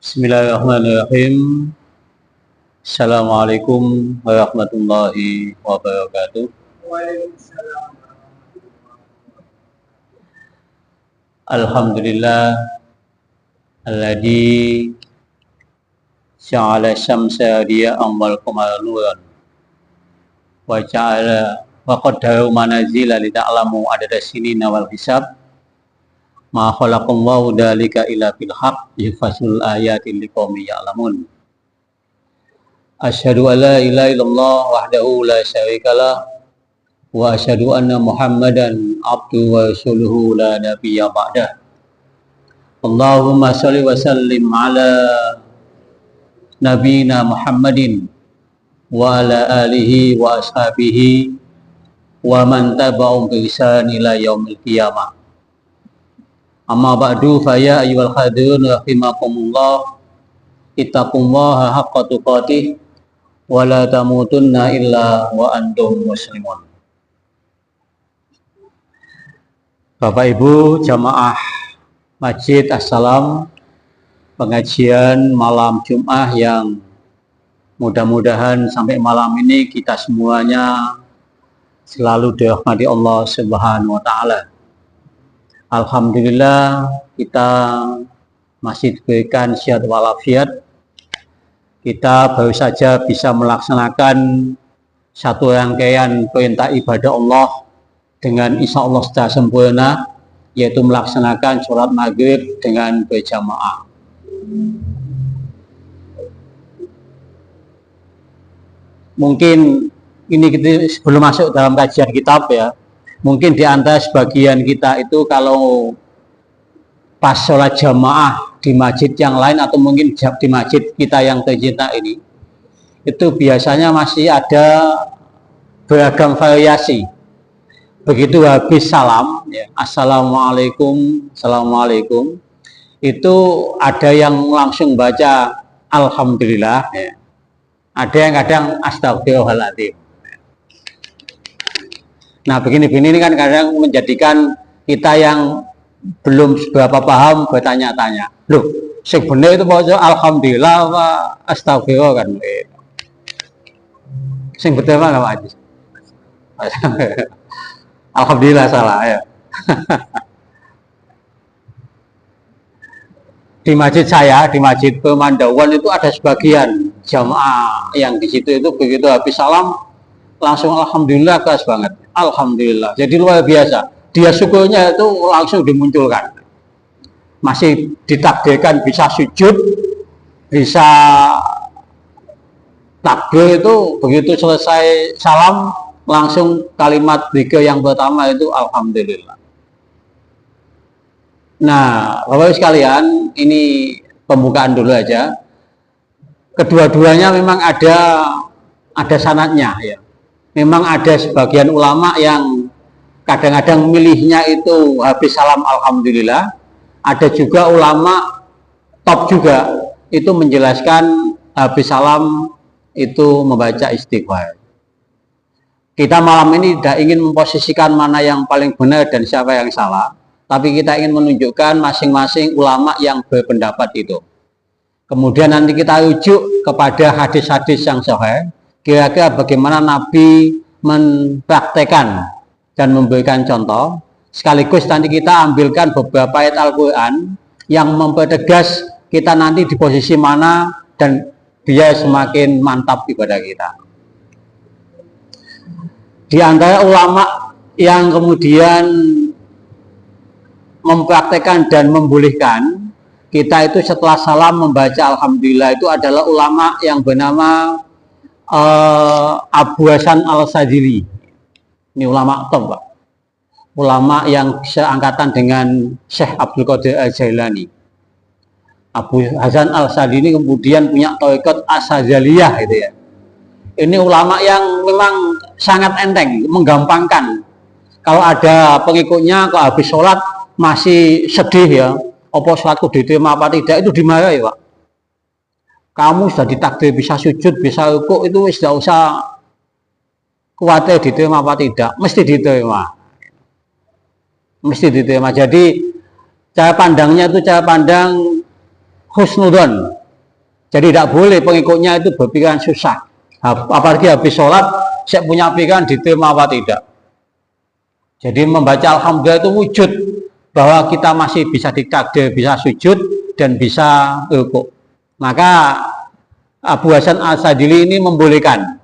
Bismillahirrahmanirrahim. Assalamualaikum warahmatullahi wabarakatuh. Alhamdulillah alladzi ja'ala syamsa diya'an wal qamara nuran wa ja'ala wa qaddara manazila li ta'lamu adada sinina wal hisab ma khalaqallahu dzalika illa bil haqq yufasilul ayati liqaumin ya'lamun. Asyhadu an la ilaha illallah wahdahu la syarikalah wa asyhadu anna Muhammadan abduhu wa rasuluhu la nabiyya ba'dah. Allahumma shalli wa sallim ala nabiyina Muhammadin wa ala alihi wa ashabihi wa man tabi'ahum bi ihsan ila yaumil qiyamah. Amma ba'du fa ya ayyuhal hadirun rahimakumullah ittaqullaha haqqa tuqatih wa la tamutunna illa wa antum muslimun. Bapak Ibu jamaah Masjid Assalam, pengajian malam Jumat yang mudah-mudahan sampai malam ini kita semuanya selalu dirahmati Allah Subhanahu wa taala. Alhamdulillah kita masih diberikan sehat walafiat. Kita baru saja bisa melaksanakan satu rangkaian perintah ibadah Allah dengan insya Allah secara sempurna, yaitu melaksanakan sholat maghrib dengan berjamaah. Mungkin ini kita sebelum masuk dalam kajian kitab ya, mungkin di antara sebagian kita itu kalau pas sholat jamaah di masjid yang lain atau mungkin di masjid kita yang tercinta ini, itu biasanya masih ada beragam variasi. Begitu habis salam, ya, assalamualaikum, assalamualaikum, itu ada yang langsung baca alhamdulillah, ya. Ada yang kadang astagfirullahaladzim. Nah begini-begini ini kan kadang menjadikan kita yang belum seberapa paham bertanya-tanya, loh sebenarnya itu baca alhamdulillah apa astagfirullah kan? Sing betul mana Pak Haji? Alhamdulillah salah ya. Di masjid saya, di masjid Pemandawan itu ada sebagian jamaah yang di situ itu begitu habis salam langsung alhamdulillah, keras banget. Alhamdulillah. Jadi luar biasa. Dia syukurnya itu langsung dimunculkan. Masih ditakdirkan bisa sujud, bisa takbir itu begitu selesai salam langsung kalimat zikir yang pertama itu alhamdulillah. Nah, Bapak sekalian, ini pembukaan dulu aja. Kedua-duanya memang ada sanadnya ya. Memang ada sebagian ulama yang kadang-kadang milihnya itu habis salam alhamdulillah. Ada juga ulama top juga itu menjelaskan habis salam itu membaca istighfar. Kita malam ini tidak ingin memposisikan mana yang paling benar dan siapa yang salah, tapi kita ingin menunjukkan masing-masing ulama yang berpendapat itu. Kemudian nanti kita rujuk kepada hadis-hadis yang sahih, kira-kira bagaimana Nabi mempraktekkan dan memberikan contoh. Sekaligus nanti kita ambilkan beberapa ayat Al-Quran yang mempertegas kita nanti di posisi mana dan biar semakin mantap ibadah kita. Di antara ulama yang kemudian mempraktekkan dan membolehkan kita itu setelah salam membaca alhamdulillah itu adalah ulama yang bernama Abu Hasan Al-Sadili. Ini ulama top, Pak. Ulama yang seangkatan dengan Syekh Abdul Qadir Al-Jailani. Abu Hasan Al-Sadili kemudian punya thariqat As-Sadzaliyah gitu ya. Ini ulama yang memang sangat enteng, menggampangkan. Kalau ada pengikutnya kalau habis sholat masih sedih ya, apa sholatku diterima apa tidak, itu dimarahi Pak. Kamu sudah ditakdir bisa sujud, bisa rukuk, itu tidak usah khawatir diterima apa tidak, mesti diterima. Mesti diterima. Jadi cara pandangnya itu cara pandang husnudon. Jadi tidak boleh pengikutnya itu berpikiran susah. Apalagi habis sholat, saya punya pikiran diterima apa tidak. Jadi membaca alhamdulillah itu wujud bahwa kita masih bisa ditakdir, bisa sujud dan bisa rukuk. Maka Abu Hasan Al-Sadili ini membolehkan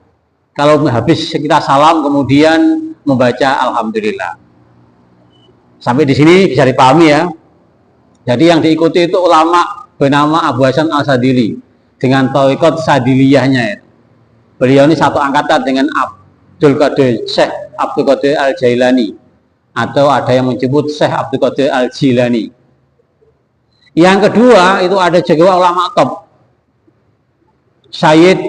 kalau habis kita salam kemudian membaca alhamdulillah. Sampai di sini bisa dipahami ya. Jadi yang diikuti itu ulama bernama Abu Hasan Al-Sadili dengan thariqat Sadiliyahnya. Beliau ini satu angkatan dengan Syekh Abdul Qadir Al-Jailani, atau ada yang menyebut Syekh Abdul Qadir Al-Jilani. Yang kedua itu ada juga ulama top, Sayyid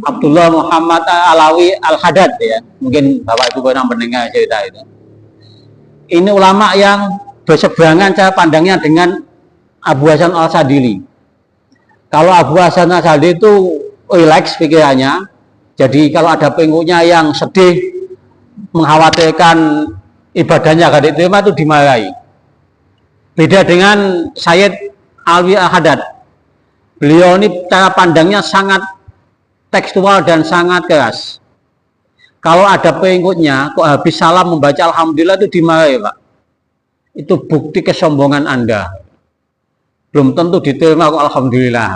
Abdullah Muhammad Alawi Al-Haddad ya. Mungkin Bapak Ibu pernah mendengar cerita itu. Ini ulama yang berseberangan cara pandangnya dengan Abu Hasan Al-Sadili. Kalau Abu Hasan Al-Sadili itu relax pikirannya, jadi kalau ada pengikutnya yang sedih, mengkhawatirkan ibadahnya gak diterima itu dimarahi. Beda dengan Sayyid Alwi Al-Haddad. Beliau ini cara pandangnya sangat tekstual dan sangat keras. Kalau ada pengikutnya kok habis salam membaca alhamdulillah itu dimarahi, Pak. Itu bukti kesombongan Anda. Belum tentu diterima kok alhamdulillah.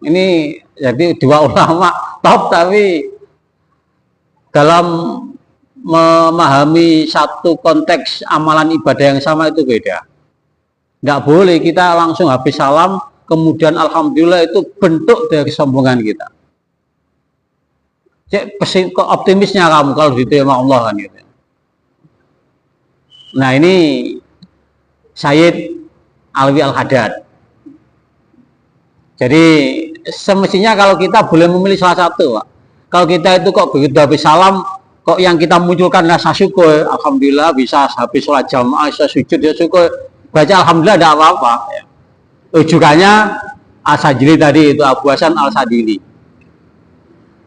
Ini jadi dua ulama top, tapi dalam memahami satu konteks amalan ibadah yang sama itu beda. Nggak boleh kita langsung habis salam kemudian alhamdulillah, itu bentuk dari kesombongan kita. Cek kok optimisnya kamu kalau diterima Allah kan gitu. Nah ini Sayyid Alwi Al-Haddad. Jadi semestinya kalau kita boleh memilih salah satu, Pak. Kalau kita itu kok begitu habis salam, kok yang kita munculkan rasa syukur, alhamdulillah bisa habis sholat jamaah, bisa sujud ya syukur, baca alhamdulillah tidak apa-apa. Ya. Rujukannya Al-Sadili tadi itu, Abu Hasan Al-Sadili.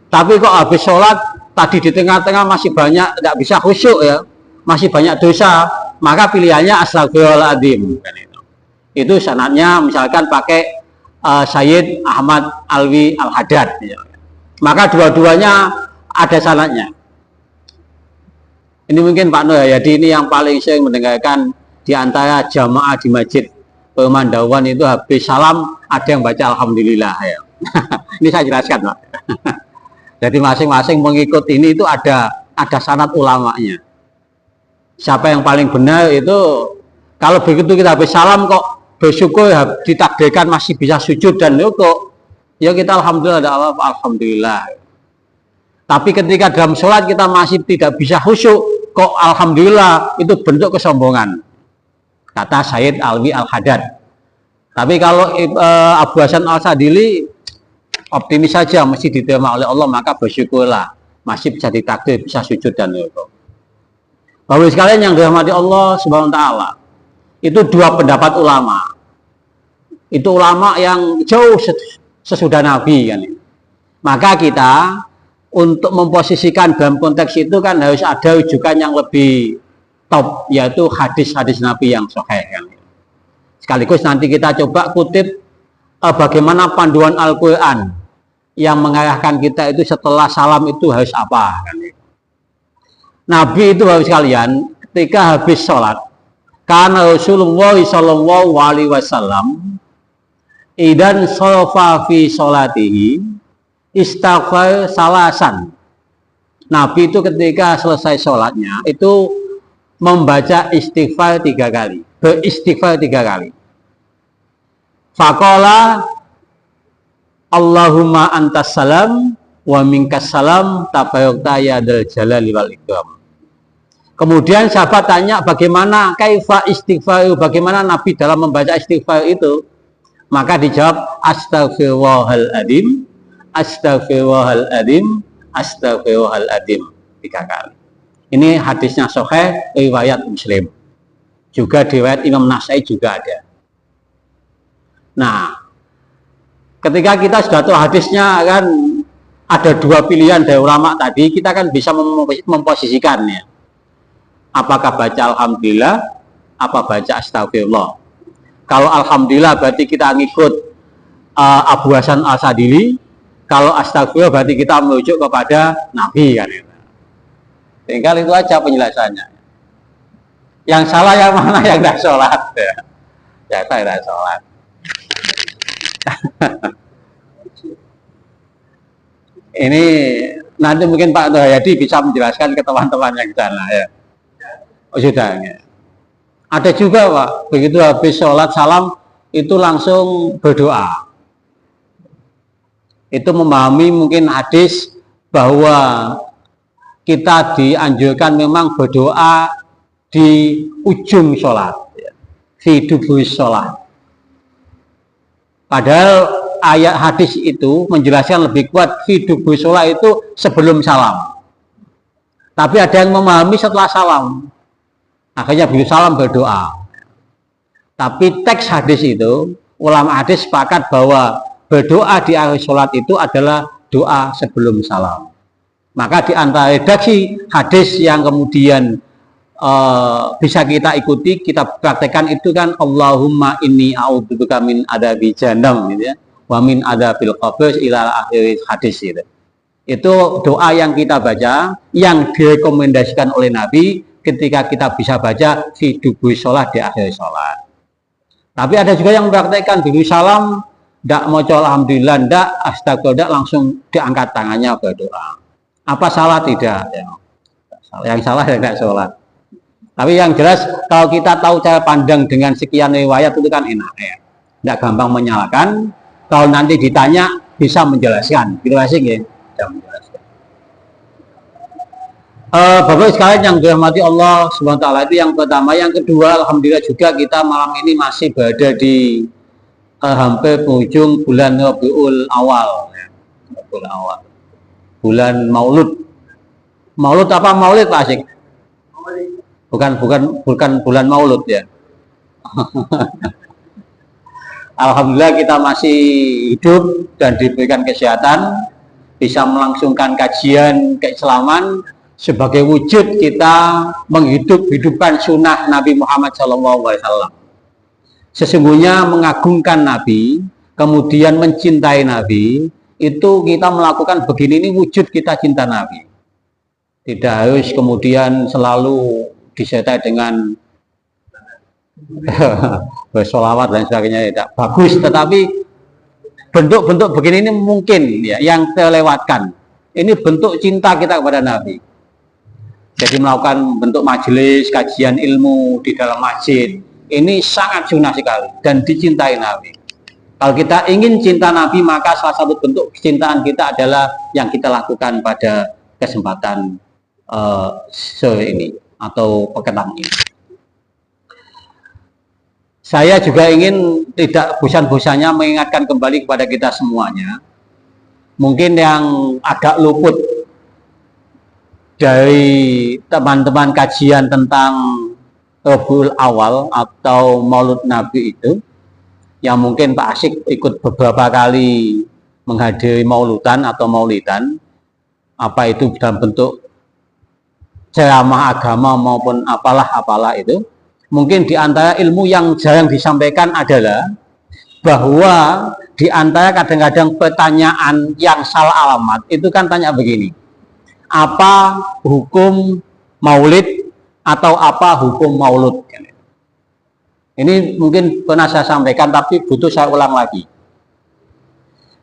Tapi kok habis sholat tadi di tengah-tengah masih banyak tidak bisa khusyuk ya, masih banyak dosa, maka pilihannya astagfirullahaladzim. Itu sanadnya misalkan pakai Sayyid Ahmad Alwi Al-Haddad ya. Maka dua-duanya ada sanadnya. Ini mungkin Pak Nur Hayadi ini yang paling sering mendengarkan di antara jamaah di masjid Pemandawan itu habis salam ada yang baca alhamdulillah ya. Ini saya jelaskan, Pak. Jadi masing-masing mengikut ini itu ada sanad ulamanya. Siapa yang paling benar itu, kalau begitu kita habis salam kok bersyukur ditakdirkan masih bisa sujud dan rukuk, ya kita alhamdulillah ada apa, alhamdulillah. Tapi ketika dalam sholat kita masih tidak bisa khusyuk, kok alhamdulillah, itu bentuk kesombongan, kata Sayyid Alwi Al-Haddad. Tapi kalau Abu Hasan Al-Sadili optimis saja, mesti diterima oleh Allah, maka bersyukurlah masih bisa ditakdir, bisa sujud dan rukuk. Bapak sekalian yang dirahmati Allah Subhanahu wa taala, itu dua pendapat ulama. Itu ulama yang jauh sesudah Nabi kan. Maka kita untuk memposisikan dalam konteks itu kan harus ada rujukan yang lebih top, yaitu hadis-hadis Nabi yang sahih kan. Sekaligus nanti kita coba kutip bagaimana panduan Al-Quran yang mengarahkan kita itu setelah salam itu harus apa kan. Nabi itu Bapak sekalian ketika habis sholat, karena Rasulullah Shallallahu Alaihi Wasallam idan sofa fi sholatihi istighfar salasan. Nabi itu ketika selesai sholatnya itu membaca istighfar 3 kali, beristighfar 3 kali. Faqala Allahumma antas salam wa minkas salam tabarakta ya dzal jalali wal ikram. Kemudian sahabat tanya bagaimana kaifa istighfar, bagaimana Nabi dalam membaca istighfar itu? Maka dijawab astaghfirullahaladzim, astaghfirullahaladzim, astaghfirullahaladzim 3 kali. Ini hadisnya sahih riwayat Muslim. Juga riwayat Imam Nasai juga ada. Nah, ketika kita sudah tahu hadisnya kan ada 2 pilihan dari ulama tadi, kita kan bisa memposisikannya. Apakah baca alhamdulillah, apa baca astagfirullah. Kalau alhamdulillah berarti kita ngikut Abu Hasan Al-Sadili. Kalau astagfirullah berarti kita merujuk kepada Nabi kan. Tinggal itu aja penjelasannya. Yang salah yang mana? Yang tidak sholat ya. Ya tidak sholat. Ini nanti mungkin Pak Tohayadi bisa menjelaskan ke teman-teman yang di sana ya. Oh sudah ya. Ada juga Pak, begitu habis sholat salam itu langsung berdoa. Itu memahami mungkin hadis bahwa kita dianjurkan memang berdoa di ujung sholat, fi dubus sholat. Padahal ayat hadis itu menjelaskan lebih kuat fi dubus sholat itu sebelum salam. Tapi ada yang memahami setelah salam. Akhirnya begitu salam berdoa. Tapi teks hadis itu, ulama hadis sepakat bahwa berdoa di akhir sholat itu adalah doa sebelum salam. Maka di antara redaksi hadis yang kemudian bisa kita ikuti, kita praktekkan itu kan Allahumma inni a'udzubika min adzabi jahannam gitu ya. Wa min adzabil qabr ila akhir hadis itu. Itu doa yang kita baca yang direkomendasikan oleh Nabi ketika kita bisa baca fi dubur sholat di akhir sholat. Tapi ada juga yang mempraktekkan dulu salam tidak mau alhamdulillah, tidak astagfirullah, langsung diangkat tangannya berdoa. Apa salah? Tidak ya. Yang salah ya tidak sholat. Tapi yang jelas kalau kita tahu cara pandang dengan sekian riwayat itu kan enak ya. Tidak gampang menyalahkan. Kalau nanti ditanya bisa menjelaskan. Gitu asik ya. Bisa menjelaskan. Bapak sekalian yang dirahmati Allah SWT itu yang pertama. Yang kedua, alhamdulillah juga kita malam ini masih berada di hampir penghujung bulan Rabiul Awal ya. Rabiul Awal. Bulan Maulud. Maulud apa Maulid Pak Asik? Bukan bulan Maulud ya. Alhamdulillah kita masih hidup dan diberikan kesehatan, bisa melangsungkan kajian keislaman sebagai wujud kita menghidupkan sunnah Nabi Muhammad SAW. Sesungguhnya mengagungkan Nabi, kemudian mencintai Nabi, itu kita melakukan begini, ini wujud kita cinta Nabi. Tidak harus kemudian selalu disertai dengan bersolawat dan sebagainya, tidak bagus, tetapi bentuk-bentuk begini ini mungkin ya yang terlewatkan. Ini bentuk cinta kita kepada Nabi. Jadi melakukan bentuk majelis, kajian ilmu di dalam masjid, ini sangat sunnah sekali dan dicintai Nabi. Kalau kita ingin cinta Nabi, maka salah satu bentuk kecintaan kita adalah yang kita lakukan pada kesempatan sore ini atau petang ini. Saya juga ingin tidak bosan-bosannya mengingatkan kembali kepada kita semuanya. Mungkin yang agak luput dari teman-teman kajian tentang Rabiul Awal atau Maulud Nabi itu, yang mungkin Pak Asik ikut beberapa kali menghadiri mauludan atau maulidan, apa itu dalam bentuk ceramah agama maupun apalah itu, mungkin di antara ilmu yang jarang disampaikan adalah bahwa di antara kadang-kadang pertanyaan yang salah alamat itu kan tanya begini, apa hukum maulid atau apa hukum maulud? Ini mungkin pernah saya sampaikan tapi butuh saya ulang lagi.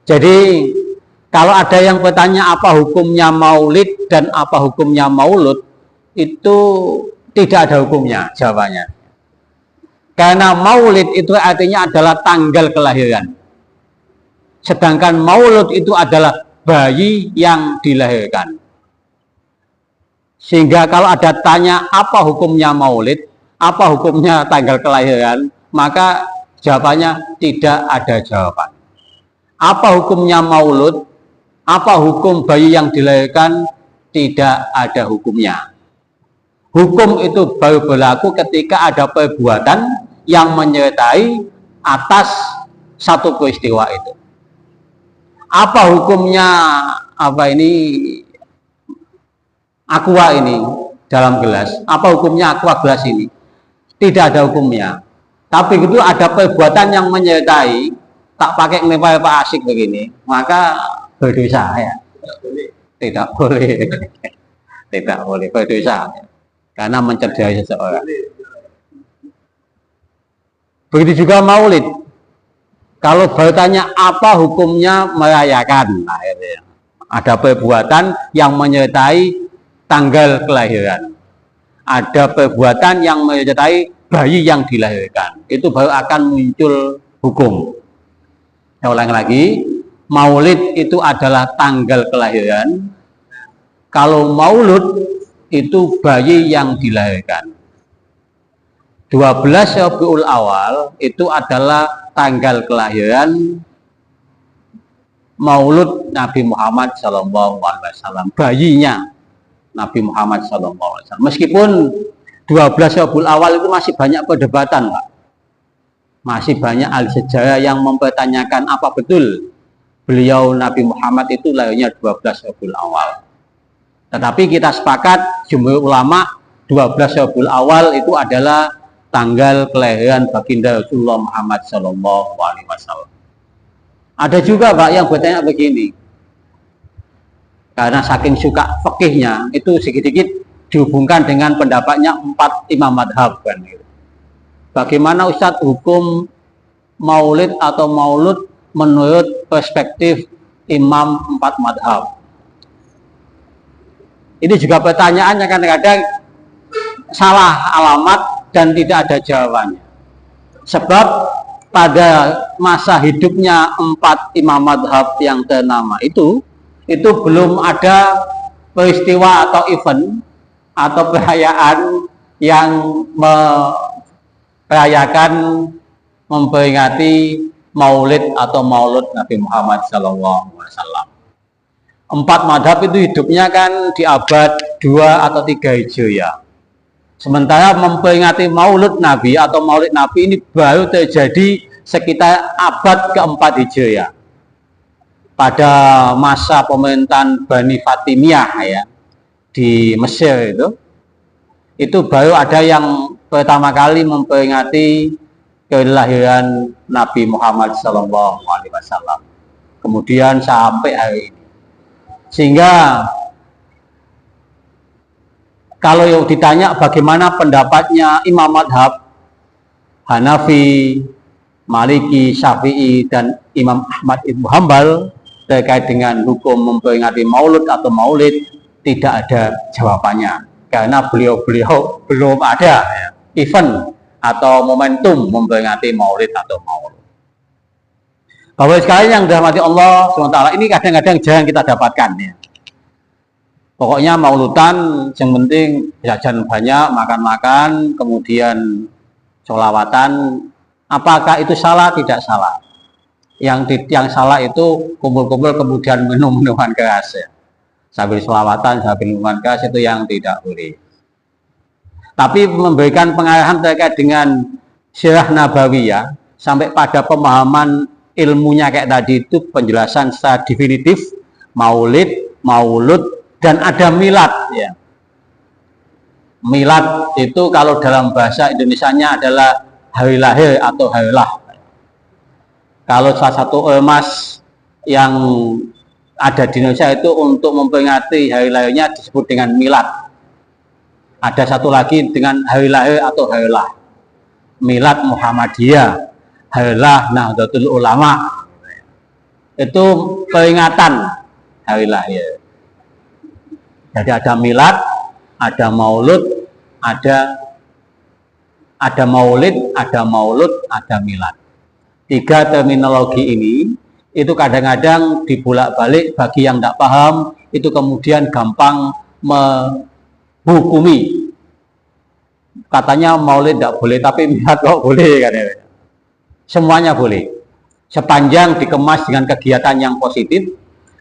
Jadi kalau ada yang bertanya apa hukumnya maulid dan apa hukumnya maulud, itu tidak ada hukumnya jawabannya. Karena maulid itu artinya adalah tanggal kelahiran. Sedangkan maulud itu adalah bayi yang dilahirkan. Sehingga kalau ada tanya apa hukumnya maulid, apa hukumnya tanggal kelahiran, maka jawabannya tidak ada jawaban. Apa hukumnya maulud, apa hukum bayi yang dilahirkan, tidak ada hukumnya. Hukum itu baru berlaku ketika ada perbuatan yang menyertai atas satu peristiwa itu. Apa hukumnya aqua ini dalam gelas? Apa hukumnya aqua gelas ini? Tidak ada hukumnya. Tapi itu ada perbuatan yang menyertai, tak pakai nilai Pak asik begini, maka berdosa ya. Tidak boleh, tidak boleh berdosa karena mencederai seseorang. Begitu juga maulid. Kalau bertanya apa hukumnya merayakan, nah, ada perbuatan yang menyertai tanggal kelahiran, ada perbuatan yang menyertai bayi yang dilahirkan, itu baru akan muncul hukum. Saya ulang lagi, maulid itu adalah tanggal kelahiran. Kalau maulud itu bayi yang dilahirkan. 12 Rabiul Awal itu adalah tanggal kelahiran maulud Nabi Muhammad SAW, bayinya Nabi Muhammad SAW. Meskipun 12 Rabiul Awal itu masih banyak perdebatan, Pak. Masih banyak ahli sejarah yang mempertanyakan apa betul beliau Nabi Muhammad itu lahirnya 12 Rabiul Awal. Tetapi kita sepakat jumhur ulama 12 Rabiul Awal itu adalah tanggal kelahiran baginda Rasulullah Muhammad SAW. Ada juga, Pak, yang bertanya begini, karena saking suka fikihnya itu sedikit dihubungkan dengan pendapatnya 4 imam madhab kan. Bagaimana Ustadz hukum maulid atau maulud menurut perspektif imam 4 madhab? Ini juga pertanyaannya kadang-kadang salah alamat dan tidak ada jawabannya. Sebab pada masa hidupnya 4 imam madhab yang ternama itu belum ada peristiwa atau event atau perayaan yang merayakan memperingati maulid atau maulud Nabi Muhammad SAW. 4 madhab itu hidupnya kan di abad 2 atau 3 Hijriah. Sementara memperingati maulud Nabi atau maulid Nabi ini baru terjadi sekitar abad keempat Hijriah. Pada masa pemerintahan Bani Fatimiyah ya, di Mesir itu baru ada yang pertama kali memperingati kelahiran Nabi Muhammad SAW. Kemudian sampai hari ini. Sehingga kalau yang ditanya bagaimana pendapatnya imam madhab Hanafi, Maliki, Syafi'i, dan Imam Ahmad Ibnu Hambal terkait dengan hukum memperingati maulud atau maulid, tidak ada jawabannya karena beliau-beliau belum ada event atau momentum memperingati maulid atau maulud. Bapak sekalian yang dirahmati Allah SWT, ini kadang-kadang jarang kita dapatkan ya. Pokoknya mauludan yang penting jajan banyak, makan-makan, kemudian sholawatan. Apakah itu salah? Tidak salah. Yang salah itu kumpul-kumpul kemudian minum minuman keras ya. Sambil sholawatan, sambil minuman keras itu yang tidak boleh. Tapi memberikan pengarahan terkait dengan sirah nabawiyah sampai pada pemahaman ilmunya kayak tadi itu penjelasan secara definitif maulid, maulud, dan ada milad ya. Milad itu kalau dalam bahasa Indonesianya adalah hari lahir atau hari lah. Kalau salah satu ormas yang ada di Indonesia itu untuk memperingati hari lahirnya disebut dengan milad. Ada satu lagi dengan hari lahir atau hari lah. Milad Muhammadiyah, hari lah Nahdlatul Ulama. Itu peringatan hari lahir. Jadi ada milad, ada maulud, ada maulid, ada maulud, ada milad. 3 terminologi ini itu kadang-kadang dibolak-balik bagi yang tidak paham, itu kemudian gampang menghukumi. Katanya maulid tidak boleh, tapi milad kok boleh kan ya. Semuanya boleh. Sepanjang dikemas dengan kegiatan yang positif,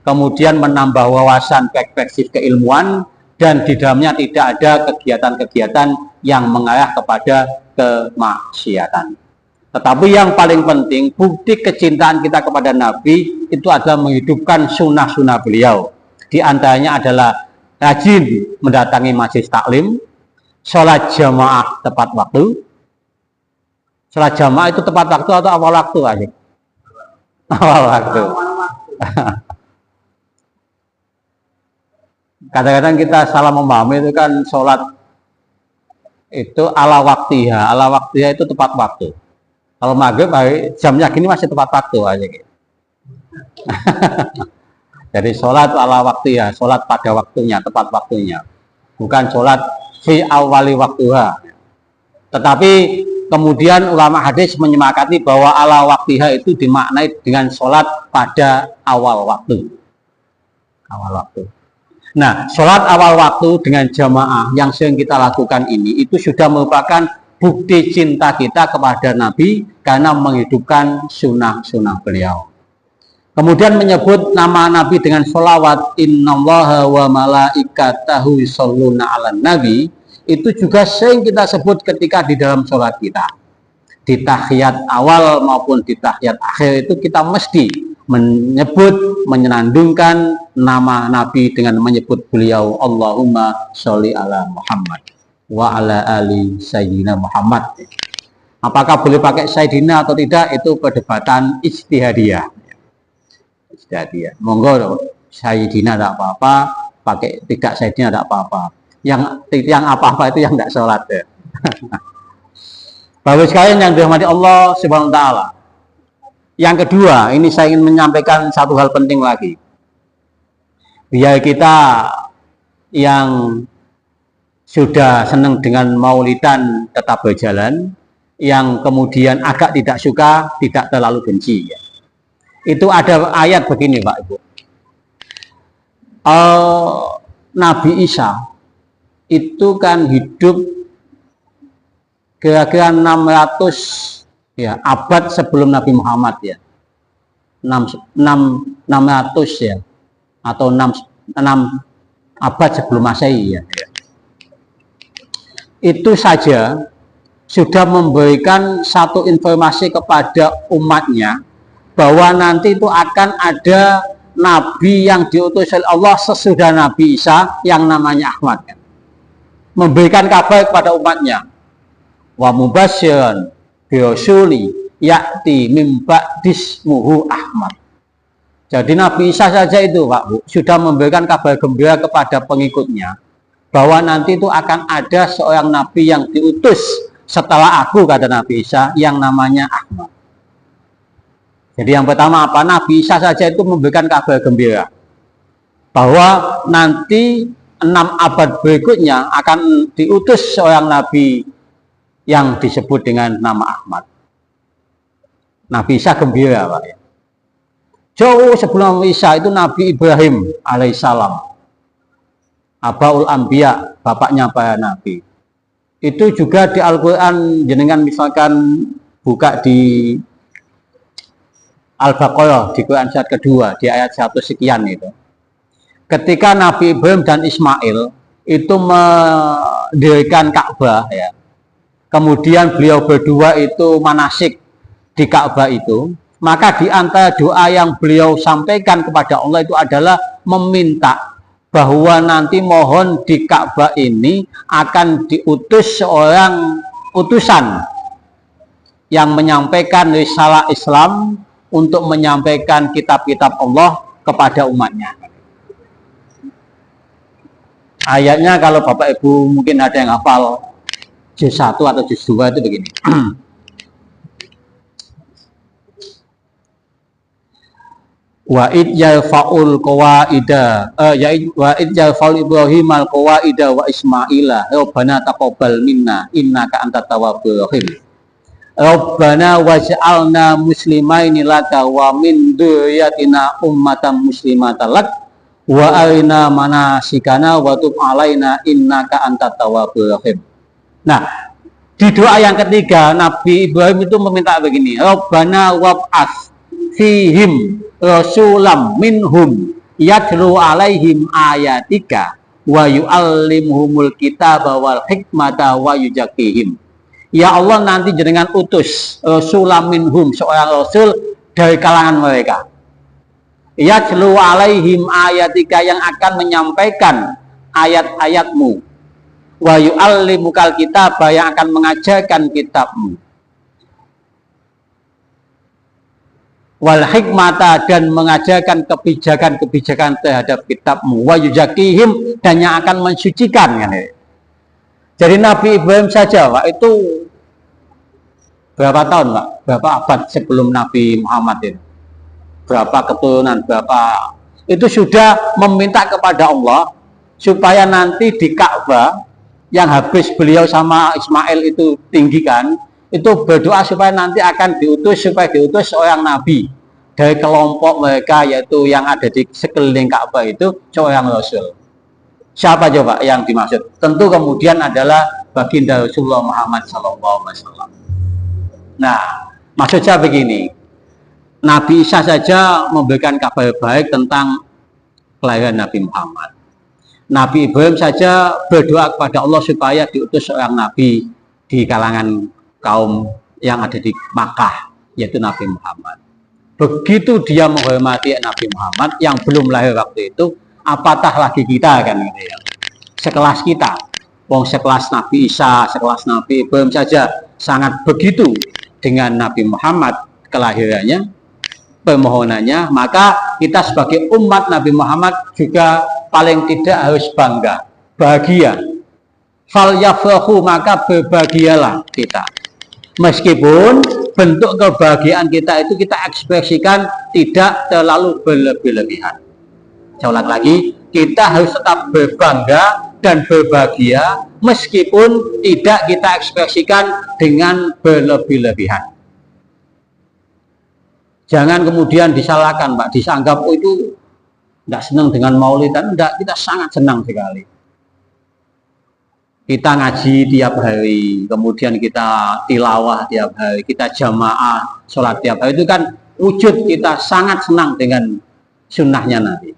kemudian menambah wawasan perspektif keilmuan, dan di dalamnya tidak ada kegiatan-kegiatan yang mengarah kepada kemaksiatan. Tetapi yang paling penting, bukti kecintaan kita kepada Nabi itu adalah menghidupkan sunnah-sunnah beliau. Di antaranya adalah rajin mendatangi majelis taklim, sholat jamaah tepat waktu, Sholat jamaah itu tepat waktu atau awal waktu aja? Awal waktu. Kadang-kadang kita salah memahami itu kan sholat itu ala waktiha itu tepat waktu. Kalau maghrib jamnya gini masih tepat waktu aja gitu. Jadi sholat ala waktiha, sholat pada waktunya, tepat waktunya, bukan sholat fi awali waktuha. Tetapi kemudian ulama hadis menyepakati bahwa ala waktiha itu dimaknai dengan sholat pada awal waktu. Awal waktu. Nah, sholat awal waktu dengan jamaah yang sering kita lakukan ini itu sudah merupakan bukti cinta kita kepada Nabi karena menghidupkan sunnah-sunnah beliau. Kemudian menyebut nama Nabi dengan sholawat innallaha wa malaikatahu yusholluna 'alan nabi, itu juga sering kita sebut ketika di dalam sholat kita. Di tahiyat awal maupun di tahiyat akhir itu kita mesti menyebut, menyenandungkan nama Nabi dengan menyebut beliau Allahumma sholli ala Muhammad wa ala ali Sayyidina Muhammad. Apakah boleh pakai Sayyidina atau tidak itu perdebatan ijtihadiyah. Ijtihadiyah. Monggo Sayyidina tidak apa-apa, pakai tidak Sayyidina tidak apa-apa. Yang apa-apa itu yang tidak sholat ya. Bapak sekalian yang dirahmati Allah Subhanahu wa taala. Yang kedua, ini saya ingin menyampaikan satu hal penting lagi. Biar kita yang sudah senang dengan maulidan tetap berjalan, yang kemudian agak tidak suka, tidak terlalu benci. Ya. Itu ada ayat begini Pak Ibu. Nabi Isa itu kan hidup kira-kira 600 ya, abad sebelum Nabi Muhammad ya, 600 ya, atau 6 abad sebelum Masehi ya. Itu saja sudah memberikan satu informasi kepada umatnya bahwa nanti itu akan ada Nabi yang diutus oleh Allah sesudah Nabi Isa yang namanya Ahmad ya. Memberikan kabar kepada umatnya, wa mubasyiran bi'usuli ya'ti mim ba'dismuhu Ahmad. Jadi Nabi Isa saja itu Pak Bu sudah memberikan kabar gembira kepada pengikutnya bahwa nanti itu akan ada seorang Nabi yang diutus setelah aku, kata Nabi Isa, yang namanya Ahmad. Jadi yang pertama apa? Nabi Isa saja itu memberikan kabar gembira bahwa nanti 6 abad berikutnya akan diutus seorang Nabi yang disebut dengan nama Ahmad. Nabi Isa gembira Pak ya. Jauh sebelum Isa itu Nabi Ibrahim alaihissalam, Abaul Anbiya, bapaknya para nabi. Itu juga di Al-Quran, jenengan misalkan buka di Al-Baqarah di Quran surat kedua di ayat 1 sekian itu. Ketika Nabi Ibrahim dan Ismail itu mendirikan Ka'bah ya. Kemudian beliau berdua itu manasik di Ka'bah itu, maka di antara doa yang beliau sampaikan kepada Allah itu adalah meminta bahwa nanti mohon di Ka'bah ini akan diutus seorang utusan yang menyampaikan risalah Islam untuk menyampaikan kitab-kitab Allah kepada umatnya. Ayatnya kalau Bapak Ibu mungkin ada yang hafal juz 1 atau juz 2 itu begini. Wa id yarfa'ul qawaida wa id yarfa'ul Ibrahim al qawaida wa Ismaila rabbana taqabbal minna innaka antat tawwabur rahim. Rabbana waj'alna muslimaini laka wa min dzurriyyatina ummatan muslimatan lak wa arina manasikana wa tub alaina innaka antat tawwabur rahim. Nah, di doa yang ketiga Nabi Ibrahim itu meminta begini, Rabbana wab'ats fihim rasulam minhum yatlu alaihim ayatika wa yu'allimuhumul kitaba wal hikmata wa yuzakkihim. Ya Allah, nanti jenengan utus rasulam minhum, seorang rasul dari kalangan mereka. Yatlu alaihim ayatika, yang akan menyampaikan ayat-ayatmu. Wa yu'allimukal kitaba, yang akan mengajarkan kitabmu. wal hikmata, dan mengajarkan kebijakan-kebijakan terhadap kitabmu, wa yuzakihim, dan yang akan mensucikan kan. Jadi Nabi Ibrahim saja Pak, itu berapa tahun Pak? Berapa abad sebelum Nabi Muhammad itu? Berapa keturunan, berapa itu sudah meminta kepada Allah supaya nanti di Ka'bah yang habis beliau sama Ismail itu tinggikan, itu berdoa supaya nanti akan diutus seorang nabi dari kelompok mereka, yaitu yang ada di sekeliling Ka'bah itu seorang Rasul. Siapa coba yang dimaksud? Tentu kemudian adalah baginda Rasulullah Muhammad SAW. Nah, maksud saya begini, Nabi Isa saja memberikan kabar baik tentang kelahiran Nabi Muhammad. Nabi Ibrahim saja berdoa kepada Allah supaya diutus seorang nabi di kalangan kaum yang ada di Makkah, yaitu Nabi Muhammad. Begitu dia menghormati Nabi Muhammad yang belum lahir waktu itu, apatah lagi kita kan gitu ya. Sekelas kita, wong sekelas Nabi Isa, sekelas Nabi Ibrahim saja sangat begitu dengan Nabi Muhammad kelahirannya, permohonannya, maka kita sebagai umat Nabi Muhammad juga paling tidak harus bangga, bahagia. Fal yafrahu, maka berbahagialah kita. Meskipun bentuk kebahagiaan kita itu kita ekspresikan tidak terlalu berlebih-lebihan. Saya ulang lagi, kita harus tetap berbangga dan berbahagia meskipun tidak kita ekspresikan dengan berlebih-lebihan. Jangan kemudian disalahkan Pak, disanggap oh itu tidak senang dengan maulidan. Tidak, kita sangat senang sekali. Kita ngaji tiap hari, kemudian kita tilawah tiap hari, kita jamaah, sholat tiap hari, itu kan wujud kita sangat senang dengan sunnahnya Nabi.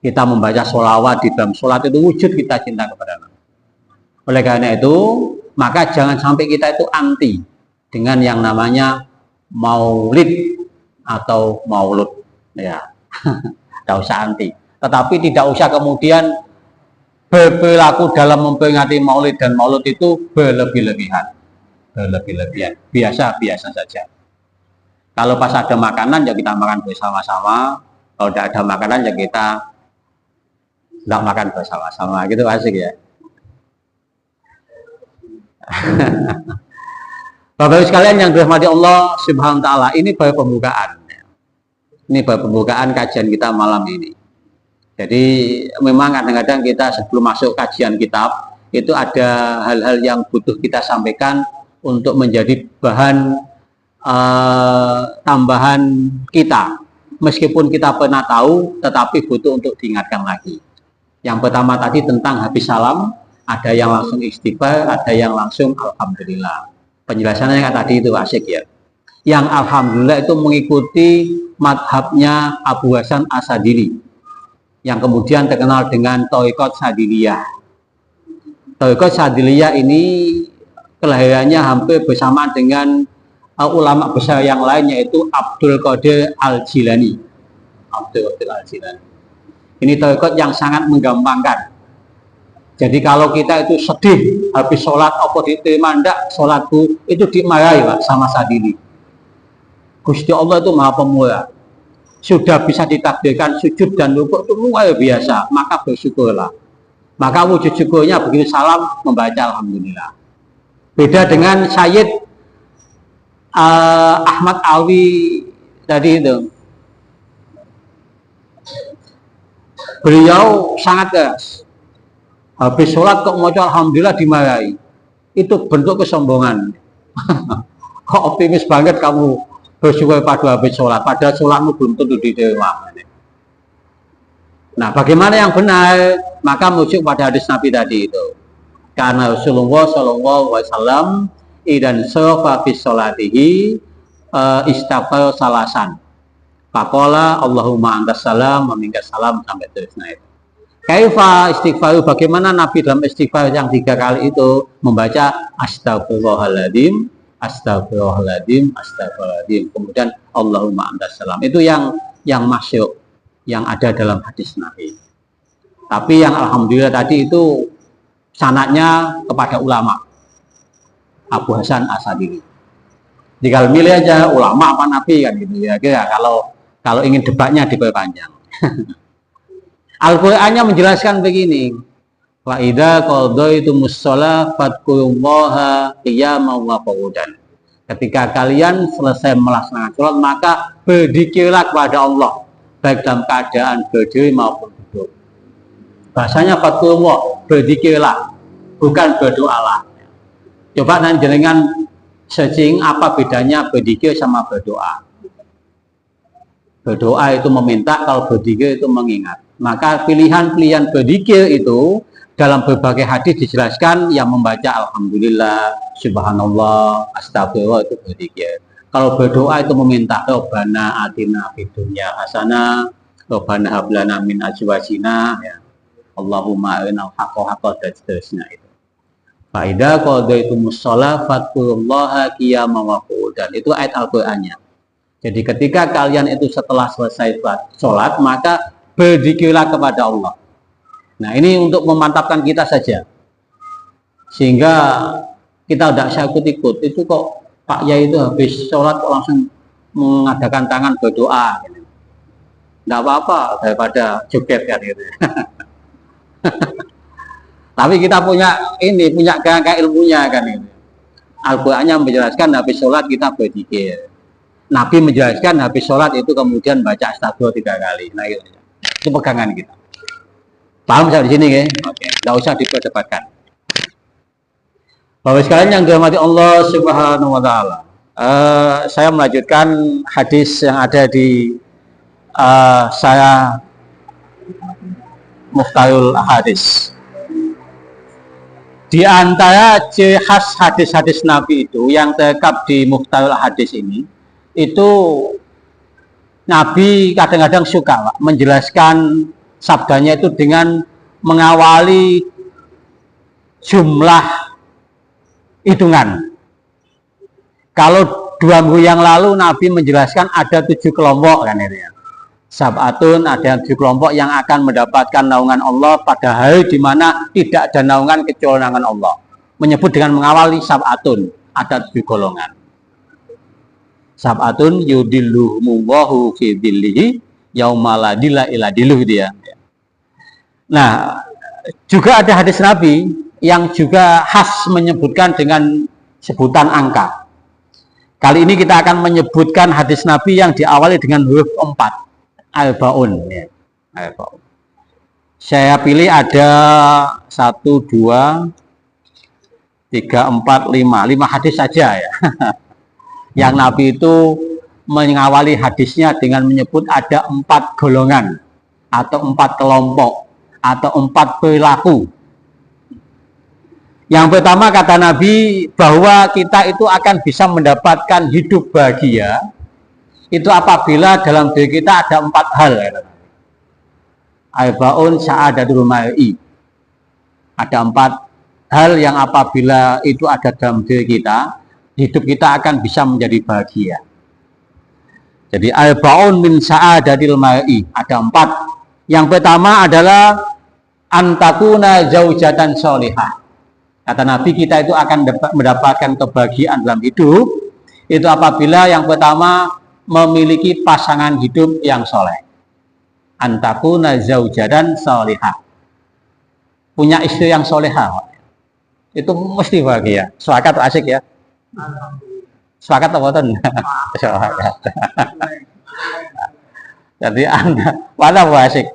Kita membaca sholawat di dalam sholat, itu wujud kita cinta kepada Nabi. Oleh karena itu, maka jangan sampai kita itu anti dengan yang namanya maulid atau maulud, ya. Tidak usah anti, tetapi tidak usah kemudian berperilaku dalam memperingati maulid dan maulud itu berlebih-lebihan, biasa-biasa saja. Kalau pas ada makanan ya kita makan bersama-sama, kalau tidak ada makanan ya kita tidak makan bersama-sama, gitu asik ya. Bapak-Ibu sekalian yang dirahmati Allah Subhanahu wa taala, ini baru pembukaan. Ini baru pembukaan kajian kita malam ini. Jadi memang kadang-kadang kita sebelum masuk kajian kitab itu ada hal-hal yang butuh kita sampaikan untuk menjadi bahan tambahan kita. Meskipun kita pernah tahu, tetapi butuh untuk diingatkan lagi. Yang pertama tadi tentang habis salam, ada yang langsung istighfar, ada yang langsung alhamdulillah. Penjelasannya yang tadi itu asik ya. Yang alhamdulillah itu mengikuti madhabnya Abu Hasan Asadili, yang kemudian terkenal dengan Thariqat Sadiliyah. Thariqat Sadiliyah ini kelahirannya hampir bersamaan dengan ulama besar yang lain, yaitu Abdul Qadir Al-Jilani. Abdul Qadir Al-Jilani. Ini thariqat yang sangat menggampangkan. Jadi kalau kita itu sedih habis sholat, apa diterima ndak sholatku, itu dimarahi Pak sama Sadili. Gusti Allah itu maha pemurah. Sudah bisa ditakdirkan sujud dan rukuk itu luar biasa, maka bersyukurlah. Maka wujud syukurnya begitu salam membaca alhamdulillah. Beda dengan Sayyid Ahmad Alwi tadi itu. Beliau sangat keras. Habis sholat kok mau alhamdulillah dimarahi. Itu bentuk kesombongan. Kok optimis banget kamu bersyukur pada habis sholat, padahal sholatmu belum tentu diterima. Nah, bagaimana yang benar? Maka merujuk pada hadis Nabi tadi itu. Karena Rasulullah SAW idan sofa fi sholatihi istighfar salasan. Faqala Allahumma antas salam wa minkas salam, sampai terusnya itu. Kaifa istighfar, bagaimana Nabi dalam istighfar yang 3 kali itu membaca astagfirullahaladzim, astagfirullahaladzim, astagfirullahaladzim, kemudian Allahumma antas salam. Itu yang masuk, yang ada dalam hadis Nabi. Tapi yang alhamdulillah tadi itu sanadnya kepada ulama Abu Hasan Asadili. Tinggal milih aja ulama apa nabi kan gitu ya. Kira kalau ingin debatnya diperpanjang. Al-Qur'annya menjelaskan begini. Wa idza qadaytumus shalah fadhkurullaha qiyaman wa qu'udan. Ketika kalian selesai melaksanakan sholat, maka berzikirlah kepada Allah, baik dalam keadaan berdiri maupun duduk. Bahasanya fadhkurullah, berzikirlah, bukan berdoalah. Coba nanti dengan searching apa bedanya berzikir sama berdoa. Berdoa itu meminta, kalau berzikir itu mengingat. Maka pilihan-pilihan berzikir itu dalam berbagai hadis dijelaskan yang membaca alhamdulillah, subhanallah, astagfirullah itu berzikir. Kalau berdoa itu meminta Rabbana atina fid dunya hasanah, Rabbana hab lana min azwajina, ya. Allahumma arinal haqqa haqqan dan seterusnya itu. Fa idza qadaytumus shalah fadhkurullaha qiyaman wa qu'udan. Itu ayat Al-Qur'annya. Jadi ketika kalian itu setelah selesai sholat, maka berzikirlah kepada Allah. Nah, ini untuk memantapkan kita saja, sehingga kita tidak usah ikut-ikut. Itu kok Pak Yai itu habis sholat kok langsung mengadakan tangan berdoa, gitu. Tidak apa-apa daripada joget kan gitu. Tapi kita punya kerangka ilmunya kan itu. Al-Qur'annya menjelaskan habis sholat kita berzikir. Nabi menjelaskan habis sholat itu kemudian baca astagfirullah 3 kali. Nah, itu pegangan kita. Paham sampai di sini ya? Oke, nggak usah diperdebatkan. Bapak sekalian yang dirahmati Allah Subhanahu wa taala. Saya melanjutkan hadis yang ada di saya Muftahul Hadis. Di antara ciri khas hadis-hadis Nabi itu yang terkap di Muftahul Hadis ini, itu Nabi kadang-kadang suka menjelaskan sabdanya itu dengan mengawali jumlah hitungan. Kalau 2 minggu yang lalu Nabi menjelaskan ada 7 kelompok kan itu ya. Sab'atun, ada 7 kelompok yang akan mendapatkan naungan Allah pada hari di mana tidak ada naungan kecuali naungan Allah. Menyebut dengan mengawali sab'atun, ada 7 golongan. Sab'atun yudilluhumullahu fi dhillihi yauma la dhilla illa dhilluh dia. Nah, juga ada hadis Nabi yang juga khas menyebutkan dengan sebutan angka. Kali ini kita akan menyebutkan hadis Nabi yang diawali dengan huruf 4, al-baun. Ya. Al-baun. Saya pilih ada 1, 2, 3, 4, 5 hadis saja ya. Yang Nabi itu mengawali hadisnya dengan menyebut ada 4 golongan atau 4 kelompok atau 4 perilaku. Yang pertama kata Nabi bahwa kita itu akan bisa mendapatkan hidup bahagia itu apabila dalam diri kita ada 4 hal. Al-baun sa'adatul mar'i. Ada 4 hal yang apabila itu ada dalam diri kita, hidup kita akan bisa menjadi bahagia. Jadi al-baun min sa'adatil mar'i, ada 4. Yang pertama adalah antakuna zaujatan sholihah. Kata Nabi kita itu akan mendapatkan kebahagiaan dalam hidup itu apabila yang pertama memiliki pasangan hidup yang soleh. Antakuna zaujatan sholihah. Punya istri yang solehah. Itu mesti bahagia. Sepakat asik ya. Sepakat apa tuh? Sepakat. Jadi Anda mana asik?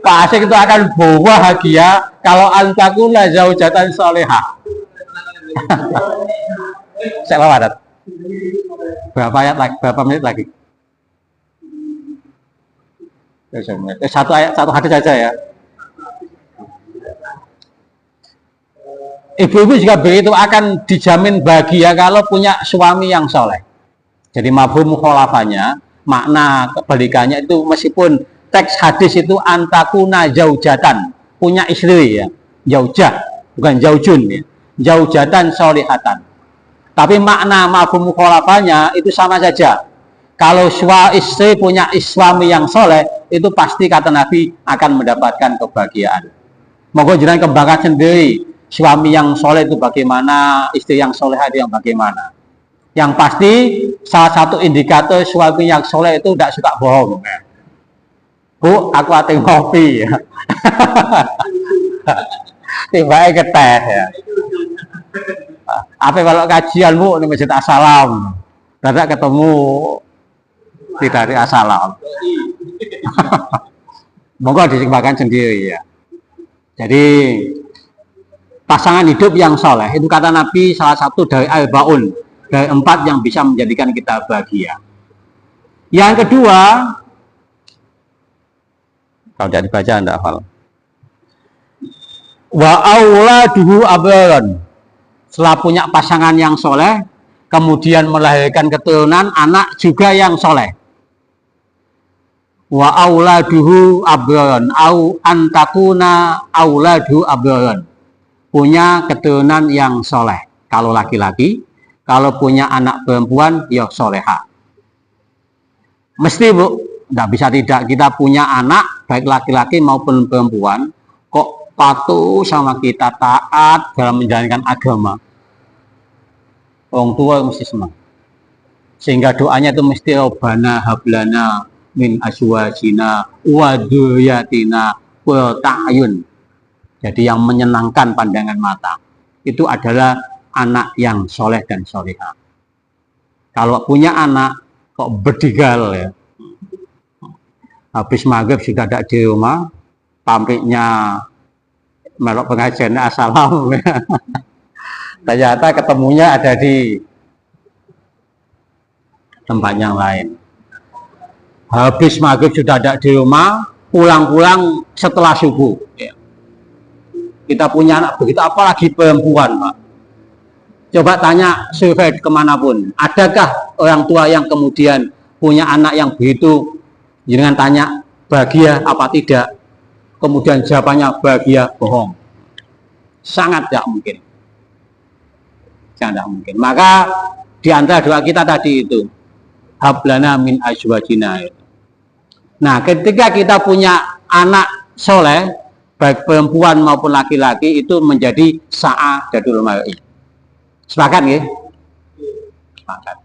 Pak Asik itu akan bahagia kalau antakuna zaujatan solehah. Saya wadat. Berapa ayat lagi? Berapa menit lagi? Satu ayat, satu hadis saja ya. Ibu-ibu juga begitu akan dijamin bahagia kalau punya suami yang soleh. Jadi mafhum mukhalafahnya, makna kebalikannya itu meskipun teks hadis itu antakuna zaujatan, punya istri ya, zaujah, bukan zaujun ya, zaujatan sholihatan. Tapi makna mafhum mukhalafahnya itu sama saja. Kalau istri punya suami yang soleh, itu pasti kata Nabi akan mendapatkan kebahagiaan. Monggo jenengan kembangkan sendiri. suami yang soleh itu bagaimana, istri yang soleh itu yang bagaimana. Yang pasti salah satu indikator suami yang soleh itu tidak suka bohong. Bu, aku ate ngopi. Tiba-tiba keteh ya. Apa kalau kajian Bu di Masjid Assalam, dadak ketemu tidak dari Assalam. Monggo disimpulkan sendiri ya. Jadi pasangan hidup yang soleh itu kata Nabi salah satu dari al-baun, dari 4 yang bisa menjadikan kita bahagia. Yang kedua, kalau tidak dibaca anda hafal. Wa auladuhu abaran. Setelah punya pasangan yang soleh, kemudian melahirkan keturunan anak juga yang soleh. Wa auladuhu abaran au antakuna auladu abaran. Punya keturunan yang soleh. Kalau laki-laki, kalau punya anak perempuan, ya soleha. Mesti Bu, tidak bisa tidak kita punya anak, baik laki-laki maupun perempuan, kok patuh sama kita, taat dalam menjalankan agama. Orang tua mesti senang. Sehingga doanya itu mesti Rabbana hablana min azwajina wa dzurriyyatina qurrata a'yun. Jadi yang menyenangkan pandangan mata itu adalah anak yang soleh dan soleha. Kalau punya anak kok berdigal ya, habis maghrib sudah ada di rumah, pabriknya melok pengajian Assalam. Ternyata ketemunya ada di tempat yang lain. Habis maghrib sudah ada di rumah, pulang-pulang setelah subuh. Ya. Kita punya anak begitu, apalagi perempuan, Pak. Coba tanya survei kemanapun, adakah orang tua yang kemudian punya anak yang begitu, jangan tanya bahagia apa tidak, kemudian jawabannya bahagia, bohong. Sangat tidak mungkin. Sangat tidak mungkin. Maka di antara doa kita tadi itu, hablana min azwajina. Nah, ketika kita punya anak soleh, baik perempuan maupun laki-laki, itu menjadi sa'adatul mar'i. Sepakat ya? Sepakat.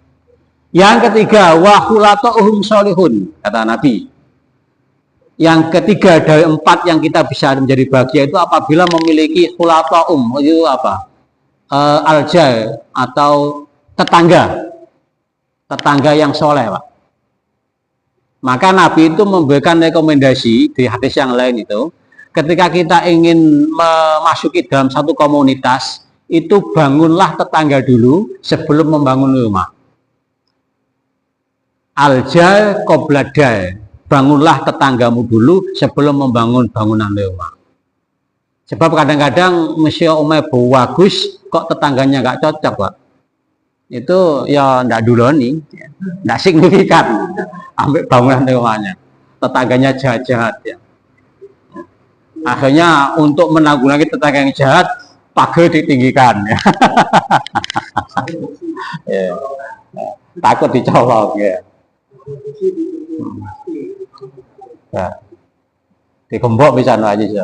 Yang ketiga, wa khulatuhum sholihun, kata Nabi. Yang ketiga dari 4 yang kita bisa menjadi bahagia itu apabila memiliki khulatuhum, itu apa? Aljar atau tetangga yang soleh, Pak. Maka Nabi itu memberikan rekomendasi di hadis yang lain itu, ketika kita ingin memasuki dalam satu komunitas, itu bangunlah tetangga dulu sebelum membangun rumah. Aljar qobladar, bangunlah tetanggamu dulu sebelum membangun bangunan rumah. Sebab kadang-kadang Mesya Umay bagus, kok tetangganya nggak cocok, Pak. Itu ya nggak dulu nih, nggak signifikan, ambil bangunan rumahnya. Tetangganya jahat-jahat ya. Akhirnya untuk menanggulangi tetangga yang jahat, pagar ditinggikan. Ya. Ya. Takut dicolok ya. Ya. Digembok bisa aja sih.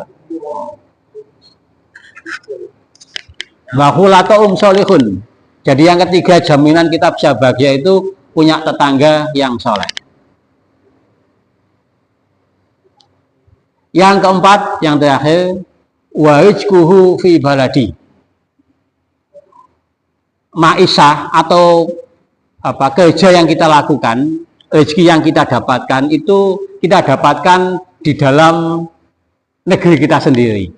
Mahulatuhum sholihun. Jadi yang ketiga jaminan kita bisa bahagia itu punya tetangga yang soleh. Yang keempat, yang terakhir, warijkuhu fi baladi. Maisah atau kerja yang kita lakukan, rezeki yang kita dapatkan itu kita dapatkan di dalam negeri kita sendiri.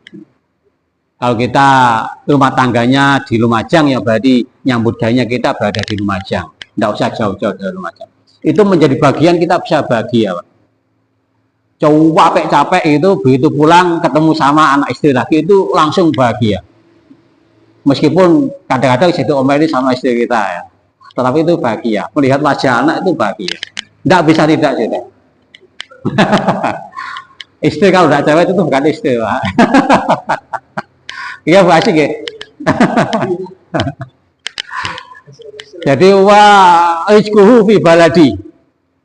Kalau kita rumah tangganya di Lumajang, ya berarti nyambut gayanya kita berada di Lumajang. Tidak usah jauh-jauh dari Lumajang. Itu menjadi bagian kita bisa bahagia, Pak. Coba capek itu begitu pulang ketemu sama anak istri lagi itu langsung bahagia. Meskipun kadang-kadang situ omeli sama istri kita ya, tetapi itu bahagia. Melihat wajah anak itu bahagia. Tidak bisa tidak sih. Istri kalau tidak cewek itu bukan istri, Pak. Iya Bu Asik ya. Jadi wa rizquhu fi baladi,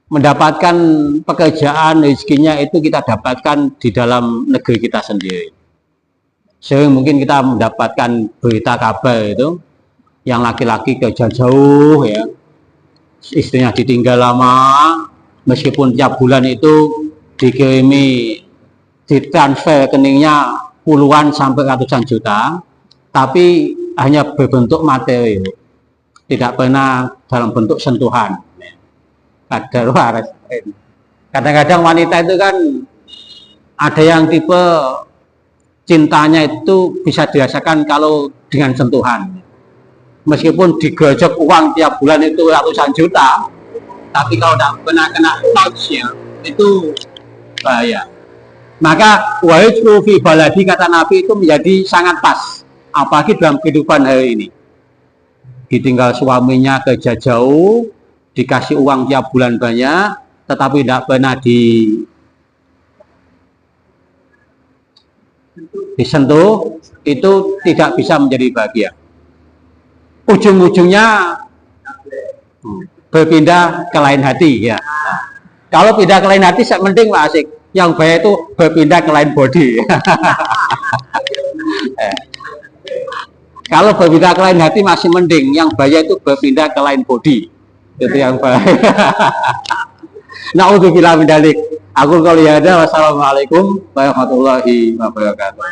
mendapatkan pekerjaan rezekinya itu kita dapatkan di dalam negeri kita sendiri. Sering mungkin kita mendapatkan berita kabar itu yang laki-laki kerja jauh ya, istrinya ditinggal lama, meskipun tiap bulan itu dikirimi ditransfer rekeningnya puluhan sampai ratusan juta, tapi hanya berbentuk materi, tidak pernah dalam bentuk sentuhan. Kadang-kadang wanita itu kan ada yang tipe cintanya itu bisa dirasakan kalau dengan sentuhan. Meskipun digerojok uang tiap bulan itu ratusan juta, tapi kalau tidak pernah kena touch-nya itu bahaya. Maka wahyu fi baladi kata Nabi itu menjadi sangat pas, apalagi dalam kehidupan hari ini. Ditinggal suaminya kerja jauh, dikasih uang tiap bulan banyak, tetapi tidak pernah disentuh, itu tidak bisa menjadi bahagia. Ujung-ujungnya berpindah ke lain hati ya. Kalau pindah ke lain hati mending Pak Asik. Yang bahaya itu berpindah ke lain body. Kalau berpindah ke lain hati masih mending, yang bahaya itu berpindah ke lain body. Itu yang bahaya. Na'udzubillah min dzalik. Aku qouli hadza, wassalamualaikum warahmatullahi wabarakatuh.